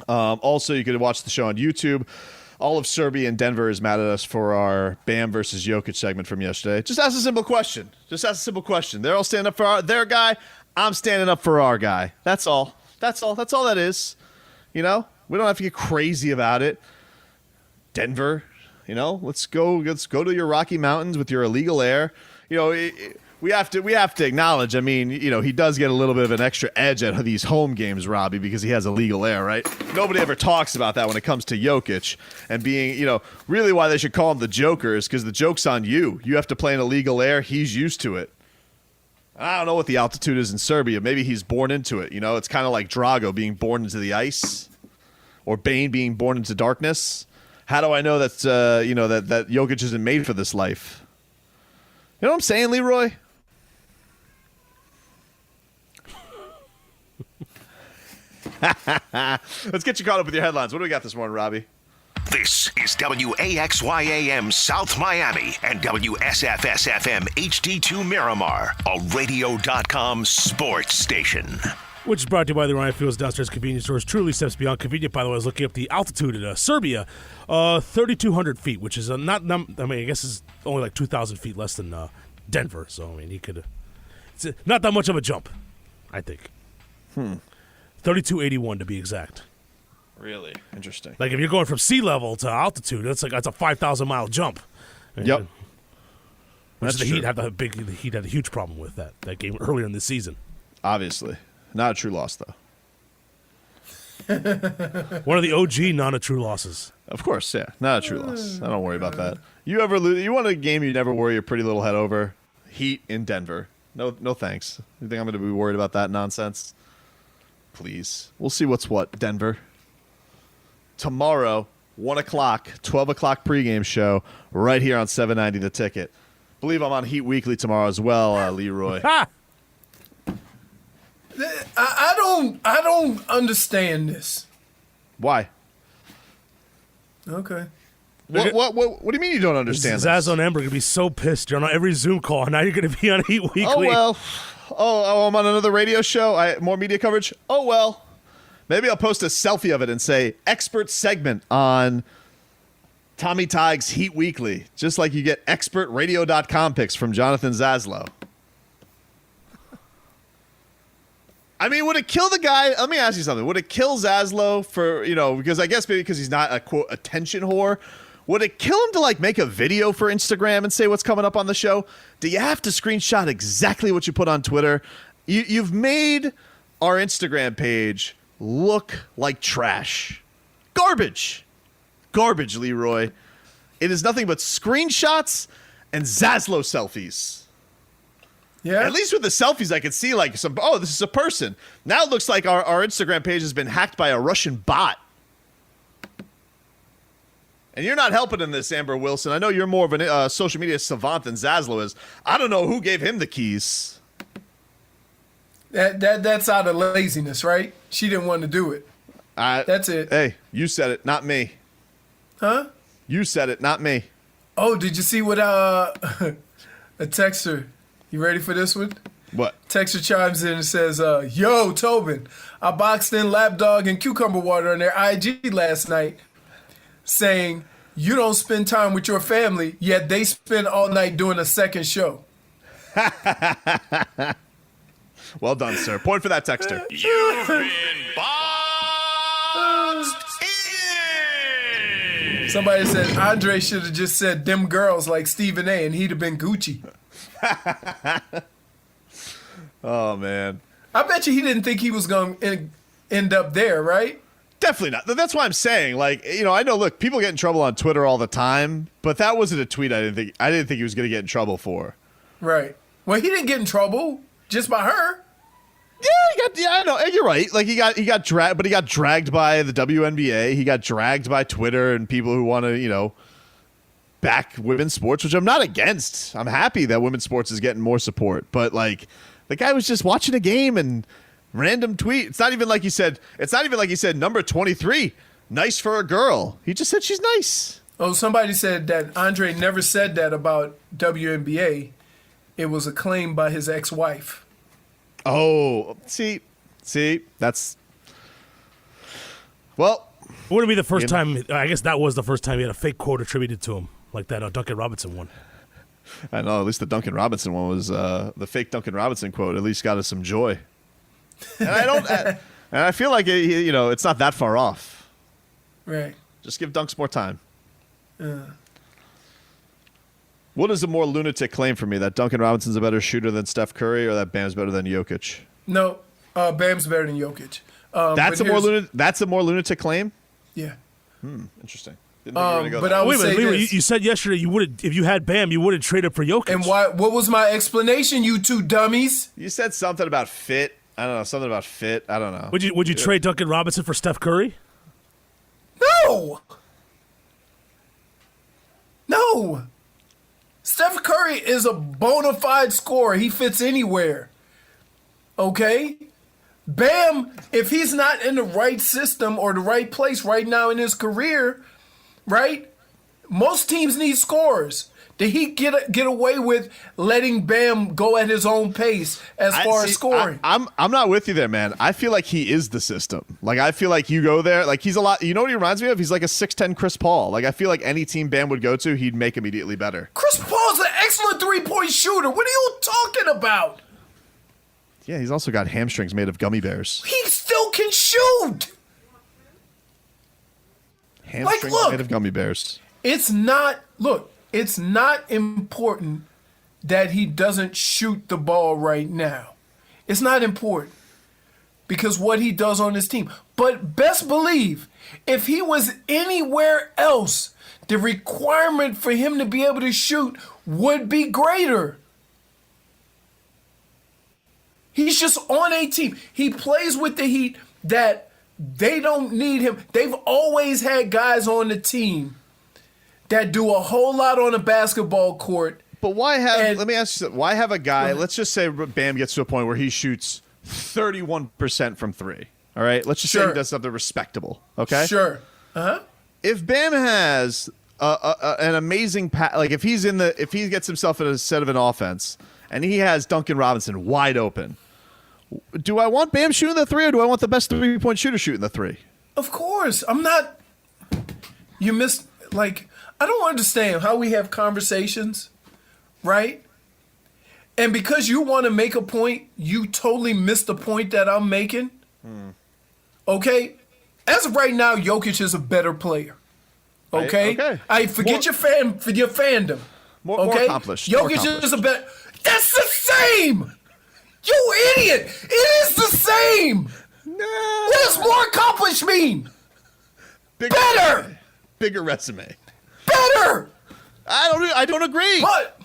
Also, you could watch the show on YouTube. All of Serbia and Denver is mad at us for our Bam versus Jokic segment from yesterday. Just ask a simple question. They're all standing up for their guy. I'm standing up for our guy. That's all. That's all that is. You know, we don't have to get crazy about it. Denver, you know, let's go to your Rocky Mountains with your illegal air. You know, we have to acknowledge, I mean, you know, he does get a little bit of an extra edge at these home games, Robbie, because he has illegal air, right? Nobody ever talks about that when it comes to Jokic and being, you know, really why they should call him the Joker is because the joke's on you. You have to play in illegal air. He's used to it. I don't know what the altitude is in Serbia. Maybe he's born into it. You know, it's kind of like Drago being born into the ice or Bane being born into darkness. How do I know that, you know, that Jokic isn't made for this life? You know what I'm saying, Leroy? Let's get you caught up with your headlines. What do we got this morning, Robbie? This is WAXYAM South Miami and WSFS-FM HD2 Miramar, a radio.com sports station. Which is brought to you by the Ryan Fields Downstairs Convenience Stores. Truly steps beyond convenient. By the way, I was looking up the altitude in Serbia, 3,200 feet, which is I guess is only like 2,000 feet less than Denver. So, I mean, he could, it's not that much of a jump, I think. 3,281 to be exact. Really? Interesting. Like if you're going from sea level to altitude, that's a 5,000-mile jump. Yep. Which the Heat had a huge problem with that game earlier in the season. Obviously. Not a true loss, though. One of the OG non-true losses. Of course, yeah. Not a true loss. I don't worry about that. You ever lose? You want a game you never worry your pretty little head over? Heat in Denver. No thanks. You think I'm going to be worried about that nonsense? Please. We'll see what's what, Denver. Tomorrow, 1 o'clock, 12 o'clock pregame show right here on 790 The Ticket. Believe I'm on Heat Weekly tomorrow as well, Leroy. I don't understand this. Why? Okay. What do you mean you don't understand this? Zaz and Amber are going to be so pissed. You're on every Zoom call. Now you're going to be on Heat Weekly. Oh, well. Oh, I'm on another radio show. More media coverage. Oh, well. Maybe I'll post a selfie of it and say, expert segment on Tommy Tig's Heat Weekly. Just like you get expertradio.com picks from Jonathan Zaslow. I mean, would it kill the guy? Let me ask you something. Would it kill Zaslow for, you know, because I guess maybe because he's not a, quote, attention whore. Would it kill him to, like, make a video for Instagram and say what's coming up on the show? Do you have to screenshot exactly what you put on Twitter? You've made our Instagram page look like trash. Garbage, Leroy. It is nothing but screenshots and Zaslow selfies. Yeah. At least with the selfies, I could see like this is a person. Now it looks like our Instagram page has been hacked by a Russian bot. And you're not helping in this, Amber Wilson. I know you're more of a social media savant than Zaslow is. I don't know who gave him the keys. That's out of laziness, right? She didn't want to do it. That's it. Hey, you said it, not me. Huh? You said it, not me. Oh, did you see what a texter? You ready for this one? What? Texter chimes in and says, yo, Tobin, I boxed in lapdog and cucumber water on their IG last night, saying you don't spend time with your family, yet they spend all night doing a second show. Well done, sir. Point for that texter. You've been boxed in. Somebody said Andre should have just said them girls like Stephen A. and he'd have been Gucci. Oh, man. I bet you he didn't think he was going to end up there, right? Definitely not. That's why I'm saying, like, you know, I know, look, people get in trouble on Twitter all the time, but that wasn't a tweet I didn't think he was going to get in trouble for. Right. Well, he didn't get in trouble just by her. Yeah, I know. You're right. Like he got dragged, but he got dragged by the WNBA. He got dragged by Twitter and people who want to, you know, back women's sports, which I'm not against. I'm happy that women's sports is getting more support. But like, the guy was just watching a game and random tweet. It's not even like he said. It's not even like he said number 23, nice for a girl. He just said she's nice. Oh, somebody said that Andre never said that about WNBA. It was a claim by his ex-wife. Oh, see, that's Well, Wouldn't it be the first time? I guess that was the first time he had a fake quote attributed to him, like that Duncan Robinson one. I know. At least the Duncan Robinson one was the fake Duncan Robinson quote. At least got us some joy. And and I feel like it's not that far off. Right. Just give Dunks more time. What is a more lunatic claim for me? That Duncan Robinson's a better shooter than Steph Curry, or that Bam's better than Jokic? No, Bam's better than Jokic. That's a more lunatic claim. Yeah. Interesting. Didn't think you were gonna go but that I way. would say Leroy, this. you said yesterday you wouldn't, if you had Bam, you wouldn't trade up for Jokic. And why? What was my explanation, you two dummies? You said something about fit. I don't know. Something about fit. I don't know. Would you trade Duncan Robinson for Steph Curry? No. No. Steph Curry is a bona fide scorer. He fits anywhere. Okay? Bam, if he's not in the right system or the right place right now in his career, right? Most teams need scorers. Did he get away with letting Bam go at his own pace as far as scoring? I'm not with you there, man. I feel like he is the system. Like, I feel like you go there, like he's a lot. You know what he reminds me of? He's like a 6'10" Chris Paul. Like, I feel like any team Bam would go to, he'd make immediately better. Chris Paul's an excellent three-point shooter. What are you talking about? Yeah, he's also got hamstrings made of gummy bears. He still can shoot. Hamstrings look. made of gummy bears. It's not important that he doesn't shoot the ball right now. It's not important because what he does on his team. But best believe, if he was anywhere else, the requirement for him to be able to shoot would be greater. He's just on a team. He plays with the Heat that they don't need him. They've always had guys on the team that do a whole lot on a basketball court. But let me ask you, why have a guy, let's just say Bam gets to a point where he shoots 31% from three. All right? Let's just say he does something respectable. Okay? Sure. Uh-huh. If Bam has an amazing like if he gets himself in a set of an offense and he has Duncan Robinson wide open, do I want Bam shooting the three, or do I want the best 3-point shooter shooting the three? Of course. I'm not. You missed, like, I don't understand how we have conversations, right? And because you want to make a point, you totally missed the point that I'm making. Okay? As of right now, Jokic is a better player. Okay? Okay. I forget your fandom. More accomplished. Jokic is a better. That's the same! You idiot! It is the same! No. What does more accomplished mean? Better! Bigger resume. Better! I don't agree. But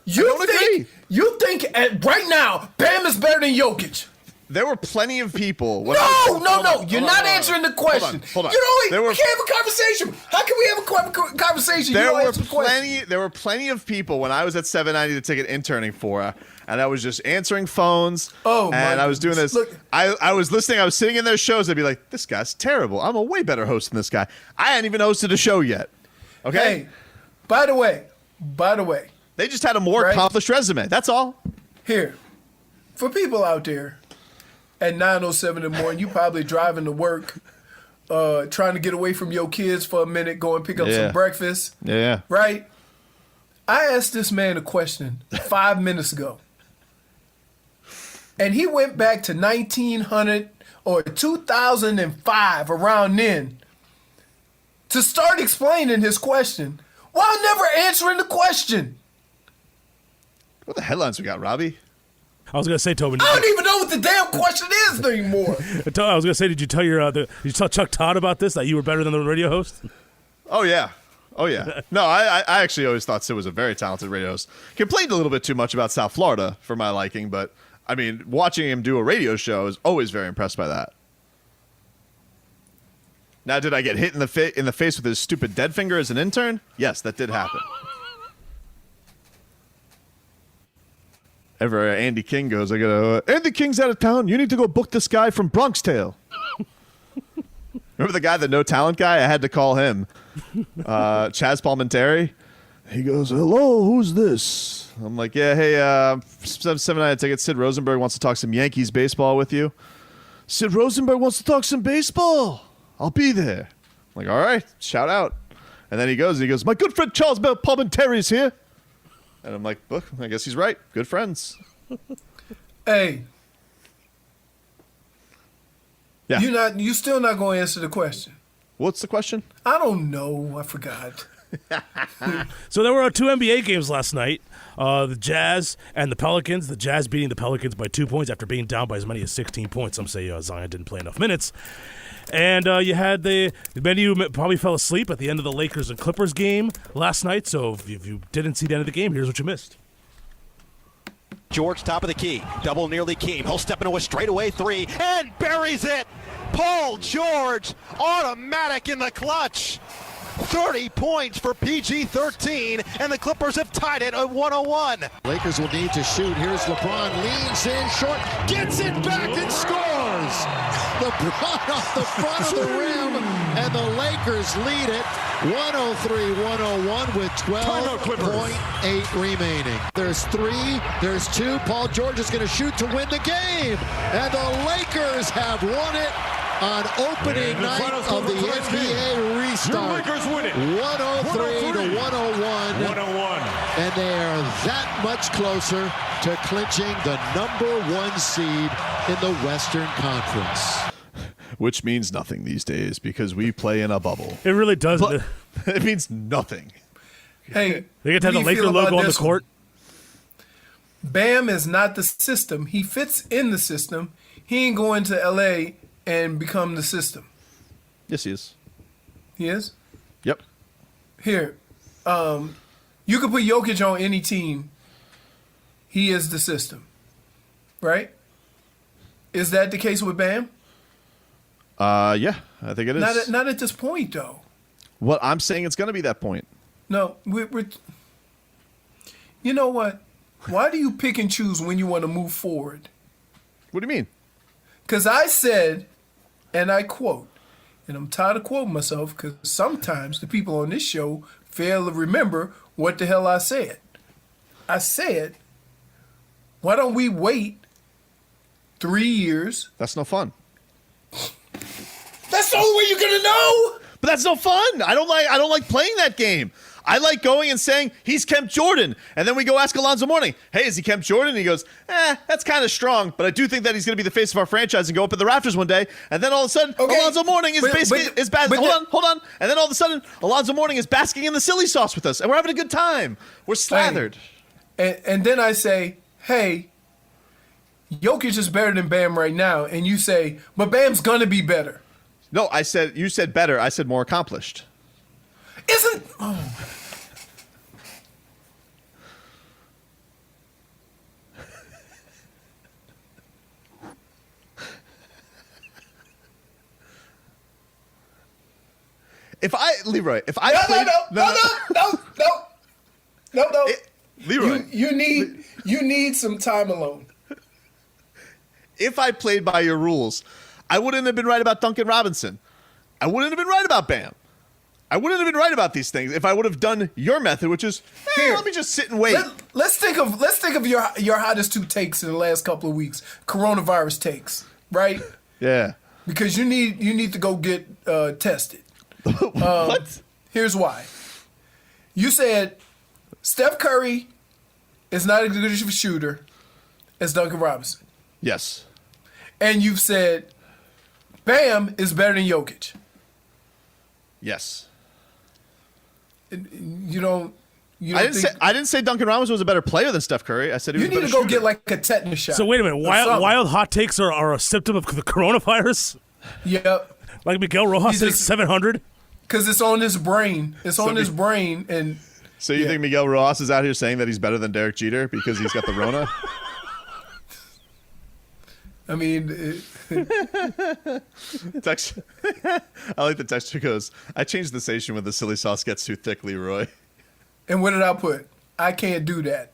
you think right now Bam is better than Jokic? There were plenty of people. No. You're not answering the question. Hold on. We can't have a conversation. How can we have a conversation? There were plenty of people when I was at 790 the ticket interning for, and I was just answering phones. Oh, and I was doing this. Look, I was listening. I was sitting in their shows. I'd be like, "This guy's terrible. I'm a way better host than this guy. I hadn't even hosted a show yet." Okay. Hey, by the way, they just had a more accomplished resume. That's all. Here, for people out there at 9:07 in the morning, you probably driving to work, trying to get away from your kids for a minute, go and pick up some breakfast. Yeah. Right? I asked this man a question 5 minutes ago. And he went back to 1900 or 2005, around then, to start explaining his question while never answering the question. What the headlines we got, Robbie? I was gonna say, Tobin. I don't even know what the damn question is anymore. I was gonna say, did you tell Chuck Todd about this, that you were better than the radio host? Oh yeah. No, I actually always thought Sid was a very talented radio host. Complained a little bit too much about South Florida for my liking, but I mean, watching him do a radio show is always very impressed by that. Now, did I get hit in the face with his stupid dead finger as an intern? Yes, that did happen. Ever Andy King goes, I go, Andy King's out of town. You need to go book this guy from Bronx Tale. Remember the guy, the no talent guy? I had to call him. Chaz Palminteri. He goes, hello, who's this? I'm like, yeah, hey, 7-9 ticket. Sid Rosenberg wants to talk some Yankees baseball with you. Sid Rosenberg wants to talk some baseball. I'll be there. I'm like, all right, shout out. And then he goes, my good friend Charles Palminteri's here. And I'm like, look, I guess he's right. Good friends. Hey. Yeah. You still not going to answer the question. What's the question? I don't know. I forgot. So there were 2 NBA games last night. The Jazz and the Pelicans. The Jazz beating the Pelicans by 2 points after being down by as many as 16 points. Some say Zion didn't play enough minutes. And you had many of you probably fell asleep at the end of the Lakers and Clippers game last night. So if you didn't see the end of the game, here's what you missed. George, top of the key. Double nearly Keem. He'll step into a straightaway 3 and buries it. Paul George, automatic in the clutch. 30 points for PG-13, and the Clippers have tied it at 101. Lakers will need to shoot. Here's LeBron, leans in short, gets it back and scores. LeBron off the front of the rim, and the Lakers lead it 103-101 with 12.8 remaining. There's 3, there's 2. Paul George is going to shoot to win the game, and the Lakers have won it on opening night of the NBA restart. 103-101. And they are that much closer to clinching the #1 seed in the Western Conference. Which means nothing these days because we play in a bubble. It really does. But it means nothing. Hey, They get to have the Laker logo on the court. Bam is not the system. He fits in the system. He ain't going to L.A. and become the system. Yes, he is. He is? Yep. Here, you could put Jokic on any team. He is the system, right? Is that the case with Bam? Yeah, I think it is. Not at this point, though. Well, I'm saying it's going to be that point. No, we're. You know what? Why do you pick and choose when you want to move forward? What do you mean? Because I said, and I quote, and I'm tired of quoting myself because sometimes the people on this show fail to remember what the hell I said. I said, why don't we wait 3 years? That's no fun. That's the only way you're gonna know. But that's no fun. I don't like playing that game. I like going and saying he's Kemp Jordan, and then we go ask Alonzo Mourning, hey, is he Kemp Jordan? And he goes, that's kind of strong, but I do think that he's going to be the face of our franchise and go up in the rafters one day. And then all of a sudden, Alonzo Mourning is hold on. And then all of a sudden, Alonzo Mourning is basking in the silly sauce with us, and we're having a good time. We're slathered. And then I say, hey, Jokic is better than Bam right now, and you say, but Bam's gonna be better. No, you said better. I said more accomplished. Isn't Leroy, No. Leroy, You need some time alone. if I played by your rules, I wouldn't have been right about Duncan Robinson. I wouldn't have been right about Bam. I wouldn't have been right about these things if I would have done your method, which is, let me just sit and wait. Let's think of your hottest 2 takes in the last couple of weeks. Coronavirus takes, right? Yeah. Because you need to go get tested. What? Here's why. You said Steph Curry is not as good of a shooter as Duncan Robinson. Yes. And you've said Bam is better than Jokic. Yes. You don't I didn't say Duncan Robinson was a better player than Steph Curry. I said he was you a need better to go shooter. get like a tetanus shot. So wait a minute. Wild hot takes are a symptom of the coronavirus? Yep. Like Miguel Rojas hitting 700? Because it's on his brain. It's on his brain. And So you think Miguel Rojas is out here saying that he's better than Derek Jeter because he's got the Rona? I mean, Text. I like the texture goes, I changed the station when the silly sauce gets too thick, Leroy. and what did I put? I can't do that.